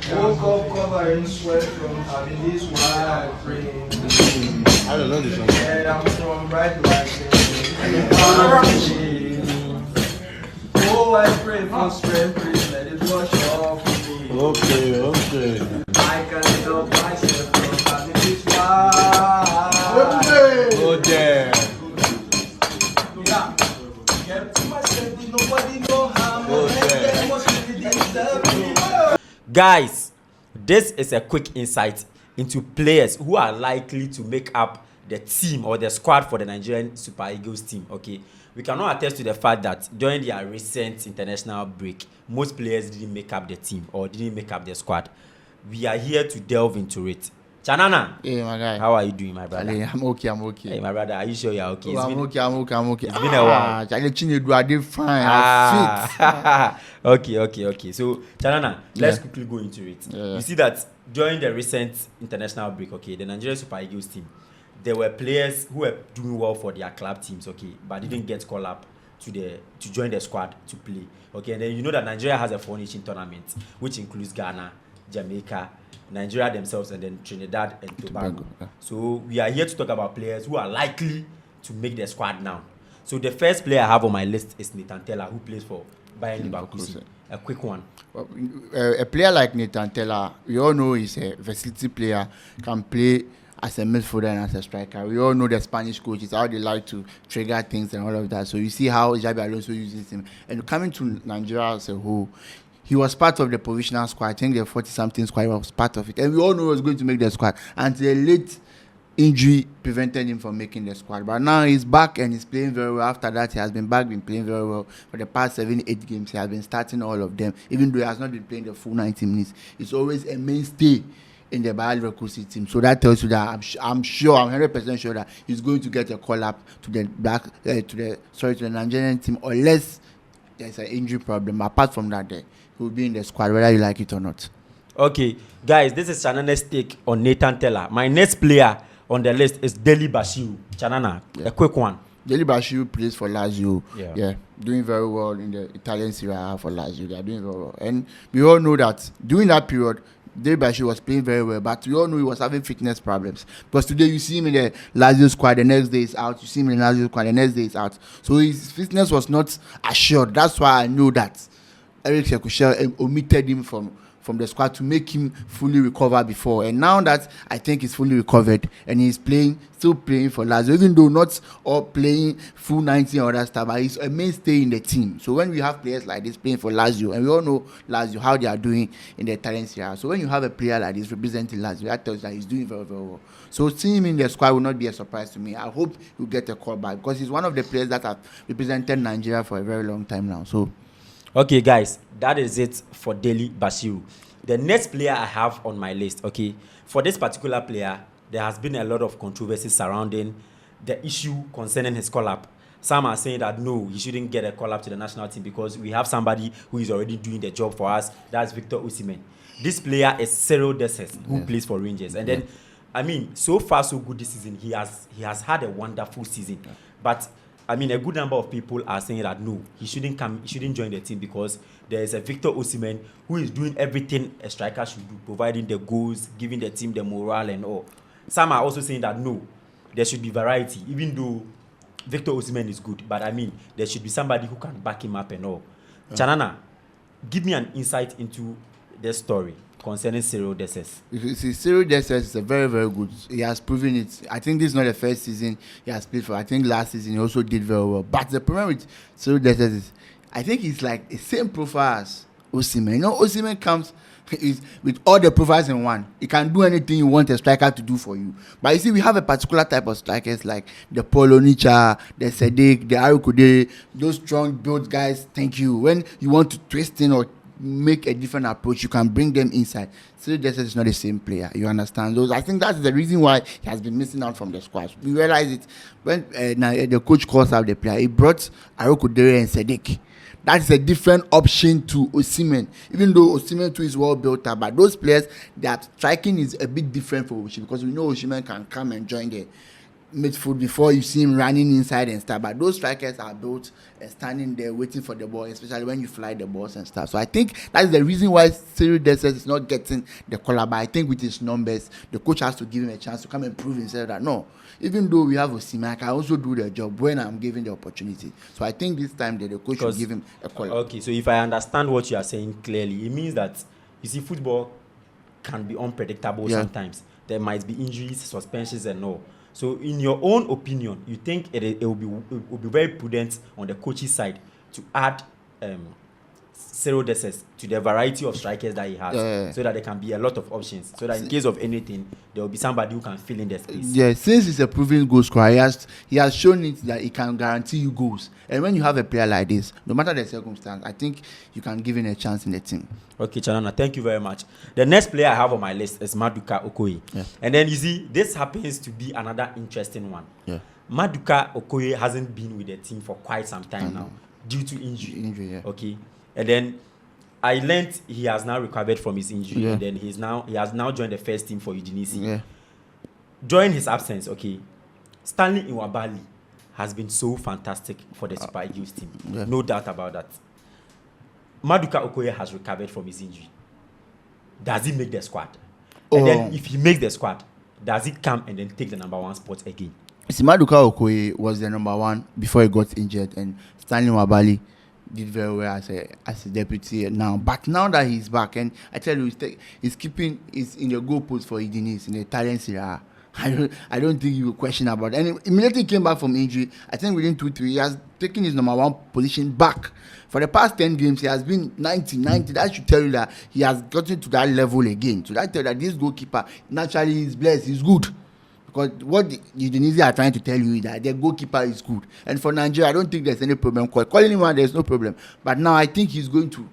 Woke up covered in sweat from having this wild dream. I don't know this one. Yeah, I'm from bright rising. Oh, I pray for strength, please let it wash off me. Okay. I can't help myself from having this wild. Oh, damn. Yeah. Kept to myself, nobody know how Okay. must really deserve me. Guys, this is a quick insight into players who are likely to make up the team or the squad for the Nigerian Super Eagles team. Okay, we cannot attest to the fact that during their recent international break, most players didn't make up the team or didn't make up the squad. We are here to delve into it. Chanana, Hey, my guy. how are you doing, my brother? Alli, I'm okay. Hey, my brother, are you sure you're okay? Oh, I'm okay. It's been a while. Charlie Chinedu, I did fine. I'm fit. Okay. So, Chanana, let's quickly go into it. Yeah. You see that during the recent international break, okay, the Nigerian Super Eagles team, there were players who were doing well for their club teams, okay, but didn't get called up to join the squad to play, okay. And then you know that Nigeria has a four nation tournament, which includes Ghana, Jamaica, Nigeria themselves, and then Trinidad and Tobago. Yeah. So we are here to talk about players who are likely to make the squad now. So the first player I have on my list is Tella, who plays for Bayern Leverkusen. A quick one. Well, a player like Tella, we all know he's a versatility player, can play as a midfielder and as a striker. We all know the Spanish coaches, how they like to trigger things and all of that. So you see how Xabi Alonso uses him. And coming to Nigeria as a whole, he was part of the provisional squad. I think the 40-something squad was part of it. And we all know he was going to make the squad. Until a late injury prevented him from making the squad. But now he's back and he's playing very well. After that, he has been playing very well. For the past 7-8 games, he has been starting all of them. Even though he has not been playing the full 90 minutes. He's always a mainstay in the Bayern Leverkusen team. So that tells you that I'm 100% sure that he's going to get a call up to the Nigerian team, unless there's an injury problem. Apart from that, he will be in the squad whether you like it or not. Okay, guys, this is Chanana's take on Tella. My next player on the list is Dele Bashiru. Chanana, a quick one. Dele Bashiru plays for Lazio. Yeah. Doing very well in the Italian Serie A for Lazio. They are doing very well. And we all know that during that period, Dele Bashiru was playing very well, but we all know he was having fitness problems. Because today you see him in the Lazio squad, the next day is out. You see him in the Lazio squad, the next day is out. So his fitness was not assured. That's why I know that Eric Shekushel omitted him from the squad to make him fully recover before. And now that I think he's fully recovered and he's still playing for Lazio, even though not all playing full 90 or other stuff, but he's a mainstay in the team. So when we have players like this playing for Lazio, and we all know Lazio, how they are doing in the Italian Serie A. So when you have a player like this representing Lazio, that tells you that he's doing very, very well. So seeing him in the squad will not be a surprise to me. I hope he'll get a call back because he's one of the players that have represented Nigeria for a very long time now. So okay, guys, that is it for Dele Bashiru. The next player I have on my list, okay, for this particular player, there has been a lot of controversy surrounding the issue concerning his call-up. Some are saying that no, he shouldn't get a call-up to the national team because we have somebody who is already doing the job for us. That's Victor Osimhen. This player is Cyreil, who plays for Rangers. And then, I mean, so far so good this season. He has had a wonderful season. But I mean, a good number of people are saying that no, he shouldn't join the team because there is a Victor Osimhen who is doing everything a striker should do, providing the goals, giving the team the morale and all. Some are also saying that no, there should be variety, even though Victor Osimhen is good. But I mean, there should be somebody who can back him up and all. Chanana, give me an insight into this story concerning Cyreil. You see, Cyreil is a very, very good. He has proven it. I think this is not the first season he has played for. I think last season he also did very well. But the problem with Cyreil is, I think he's like the same profile as Osimhen. You know, Osimhen comes with all the profiles in one. He can do anything you want a striker to do for you. But you see, we have a particular type of strikers like the Paulo Nicha, the Sadiq, the Arukude, those strong built guys. Thank you. When you want to twist in or make a different approach, you can bring them inside. Cyreil is not the same player. You understand those? I think that's the reason why he has been missing out from the squad. We realize it when the coach calls out the player. He brought Arukude and Sadiq. That's a different option to Osimhen. Even though Osimhen too is well built up, but those players, that striking is a bit different for Osimhen because we know Osimhen can come and join the midfield before you see him running inside and stuff. But those strikers are built and standing there waiting for the ball, especially when you fly the balls and stuff. So I think that's the reason why Cyreil is not getting the call. But I think with his numbers, the coach has to give him a chance to come and prove himself that no, even though we have Osimhen, I can also do the job when I'm given the opportunity. So I think this time that the coach will give him a call. Okay, so if I understand what you are saying clearly, it means that you see football can be unpredictable sometimes. There might be injuries, suspensions, and all. So, in your own opinion, you think it will be very prudent on the coach's side to add Cyreil to the variety of strikers that he has, so that there can be a lot of options, so that in case of anything, there will be somebody who can fill in the space. Yeah, since he's a proven goal scorer, he has shown it that he can guarantee you goals. And when you have a player like this, no matter the circumstance, I think you can give him a chance in the team. Okay, Chanana, thank you very much. The next player I have on my list is Maduka Okoye. Yeah. And then you see, this happens to be another interesting one. Yeah. Maduka Okoye hasn't been with the team for quite some time now due to injury. Yeah. Okay. And then I learned he has now recovered from his injury. Yeah. And then he has now joined the first team for Udinese. Yeah. During his absence, okay, Stanley Nwabali has been so fantastic for the Super Eagles team. Yeah. No doubt about that. Maduka Okoye has recovered from his injury. Does he make the squad? And then if he makes the squad, does he come and then take the number one spot again? See, Maduka Okoye was the number one before he got injured, and Stanley Nwabali did very well as a deputy now. But now that he's back, and I tell you, he's in the goalpost for Udinese in the Italian Serie A. I don't think you will question about it. And immediately came back from injury. I think within 2-3 years, taking his number one position back. For the past 10 games, he has been 90. That should tell you that he has gotten to that level again. So that tell you that this goalkeeper naturally is blessed, he's good. Because what the Udinese are trying to tell you is that their goalkeeper is good. And for Nigeria, I don't think there's any problem. Calling him out, there's no problem. But now I think he's going to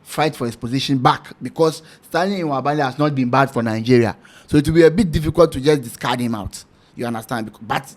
fight for his position back, because Stanley Nwabali has not been bad for Nigeria. So it will be a bit difficult to just discard him out. You understand? But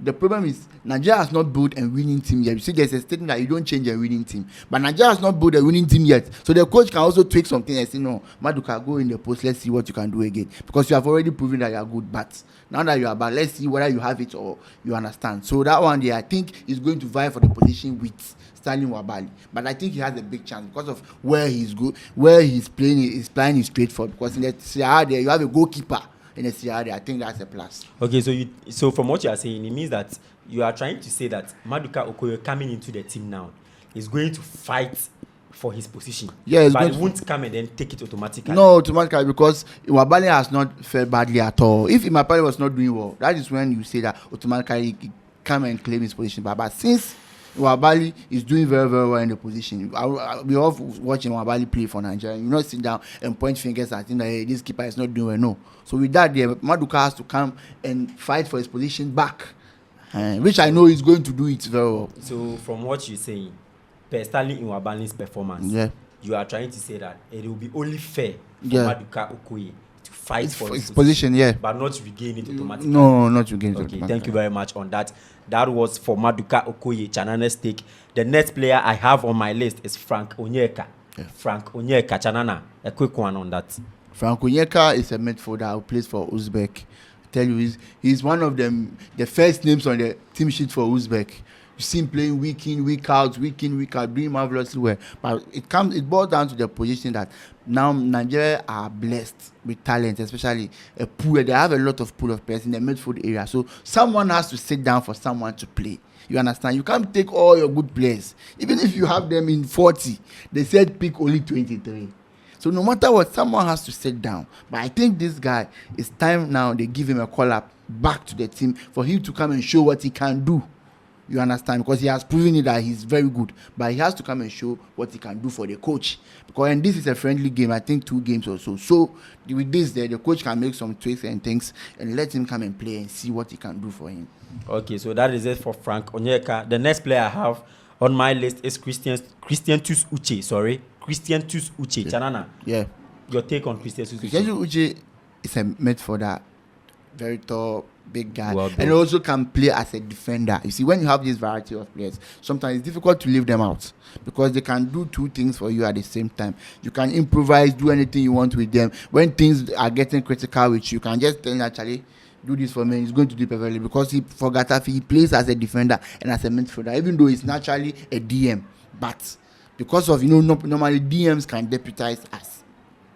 the problem is Nigeria has not built a winning team yet. You see, there's a statement that you don't change a winning team. But Nigeria has not built a winning team yet. So the coach can also tweak something and say, no, Maduka, go in the post. Let's see what you can do again. Because you have already proven that you are good. But now that you are bad, let's see whether you have it or you understand. So that one day, I think is going to vie for the position with Stanley Nwabali. But I think he has a big chance because of where he's good, where he's playing. His plan is straightforward. Because in the Serie there, you have a goalkeeper. In the Serie, I think that's a plus. Okay, so from what you are saying, it means that you are trying to say that Maduka Okoye coming into the team now is going to fight for his position. Yeah, but he won't come and then take it automatically. No, automatically, because Nwabali has not fared badly at all. If Nwabali was not doing well, that is when you say that automatically he come and claim his position. But since Nwabali is doing very, very well in the position, we all watching Nwabali play for Nigeria. You not sit down and point fingers at him that hey, this keeper is not doing well. No. So with that, Maduka has to come and fight for his position back, which I know he's going to do it very well. So from what you're saying, per Stanley Nwabali's performance, you are trying to say that it will be only fair for Maduka Okoye to fight for his position, but not regain it automatically. No, not regain it automatically. Thank you very much on that. That was for Maduka Okoye, Chanana's take. The next player I have on my list is Frank Onyeaka. Frank Onyeaka, Chanana, a quick one on that. Frank Onyeaka is a midfielder who plays for Uzbek. I tell you, he's one of them, the first names on the team sheet for Uzbek. You see him playing week in, week out, doing marvelously well. But it boils down to the position that now Nigeria are blessed with talent, especially a pool. They have a lot of pool of players in the midfield area. So someone has to sit down for someone to play. You understand? You can't take all your good players. Even if you have them in 40, they said pick only 23. So no matter what, someone has to sit down. But I think this guy, it's time now they give him a call up back to the team for him to come and show what he can do. You understand? Because he has proven it that he's very good. But he has to come and show what he can do for the coach. Because and this is a friendly game, I think 2 games or so. So with this the coach can make some tweaks and things and let him come and play and see what he can do for him. Okay, so that is it for Frank Onyeaka. The next player I have on my list is christantus uche. Christantus Uche. Chanana. Yeah. Your take on Christantus Uche? Christantus Uche is a midfielder, very tall, big guy, and also can play as a defender. You see, when you have this variety of players, sometimes it's difficult to leave them out because they can do 2 things for you at the same time. You can improvise, do anything you want with them. When things are getting critical with you, you can just tell them, actually, do this for me, he's going to do it perfectly because for Gatafe, he plays as a defender and as a midfielder, even though he's naturally a DM. But because of, normally DMs can deputize as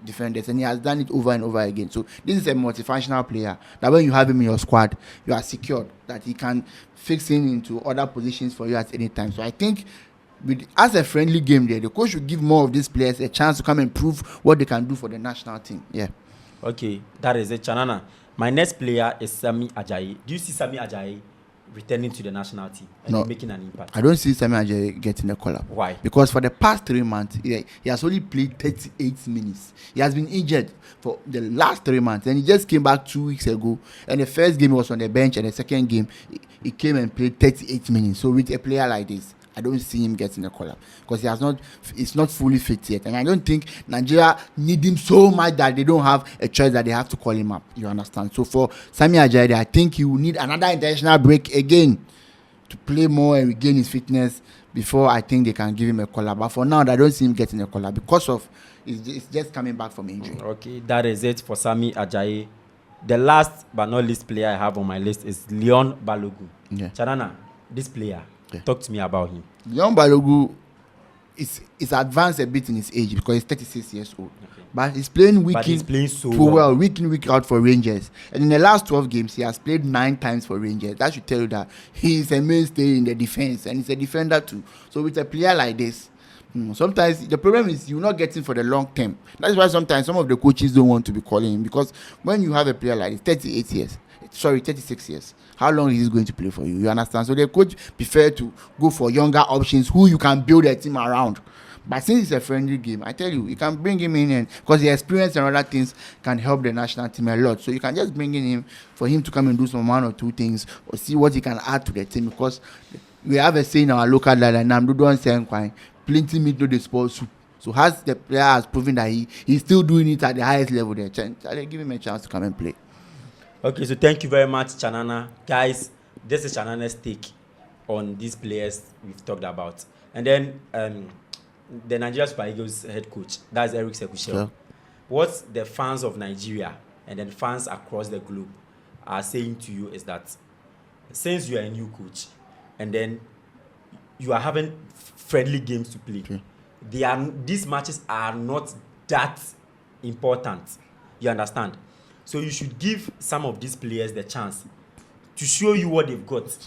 defenders, and he has done it over and over again. So this is a multifunctional player that when you have him in your squad, you are secured that he can fix in into other positions for you at any time. So I think as a friendly game there, the coach should give more of these players a chance to come and prove what they can do for the national team. Yeah. Okay, that is it, Chanana. My next player is Sami Ajayi. Do you see Sami Ajayi returning to the national team and making an impact? I don't see Sami Ajayi getting a call-up. Why? Because for the past 3 months, he has only played 38 minutes. He has been injured for the last 3 months, and he just came back 2 weeks ago. And the first game he was on the bench, and the second game he came and played 38 minutes. So with a player like this, I don't see him getting a call-up because he's not fully fit yet. And I don't think Nigeria need him so much that they don't have a choice that they have to call him up. You understand? So for Sami Ajayi, I think he will need another international break again to play more and regain his fitness before I think they can give him a call-up. But for now, I don't see him getting a call-up because of it's just coming back from injury. Okay, that is it for Sami Ajayi. The last but not least player I have on my list is Leon Balogun. Yeah. Chanana, this player. Talk to me about him. Young Balogun is advanced a bit in his age because he's 36 years old. Okay. But he's playing week in, week out for Rangers. And in the last 12 games, he has played 9 times for Rangers. That should tell you that he is a mainstay in the defense and he's a defender too. So with a player like this, sometimes the problem is you're not getting for the long term. That's why sometimes some of the coaches don't want to be calling him because when you have a player like this, 36 years, how long is he going to play for you? You understand? So the coach prefer to go for younger options who you can build a team around. But since it's a friendly game, I tell you can bring him in and because the experience and other things can help the national team a lot. So you can just bring in him for him to come and do some 1 or 2 things or see what he can add to the team because we have a saying in our local dialect, plenty meat no dey spoil soup. So as the player has proven that he's still doing it at the highest level there, give him a chance to come and play. Okay, so thank you very much, Chanana. Guys, this is Chanana's take on these players we've talked about. And then the Nigeria Super Eagles head coach, that's Eric Sekushel. Sure. What the fans of Nigeria and then fans across the globe are saying to you is that since you are a new coach and then you are having friendly games to play, these matches are not that important. You understand? So you should give some of these players the chance to show you what they've got.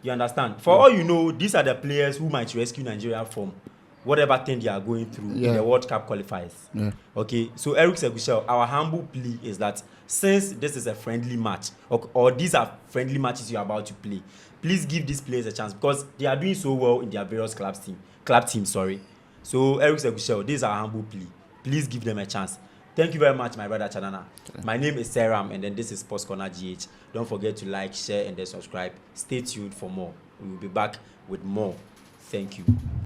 You understand? For all you know, these are the players who might rescue Nigeria from whatever thing they are going through in the World Cup qualifiers. Yeah. Okay, so Eric Sekushel, our humble plea is that since this is a friendly match, or these are friendly matches you are about to play, please give these players a chance because they are doing so well in their various club teams. So Eric Sekushel, this is our humble plea. Please give them a chance. Thank you very much, my brother Chanana. My name is Saram, and then this is Sports Corner GH. Don't forget to like, share, and then subscribe. Stay tuned for more. We will be back with more. Thank you.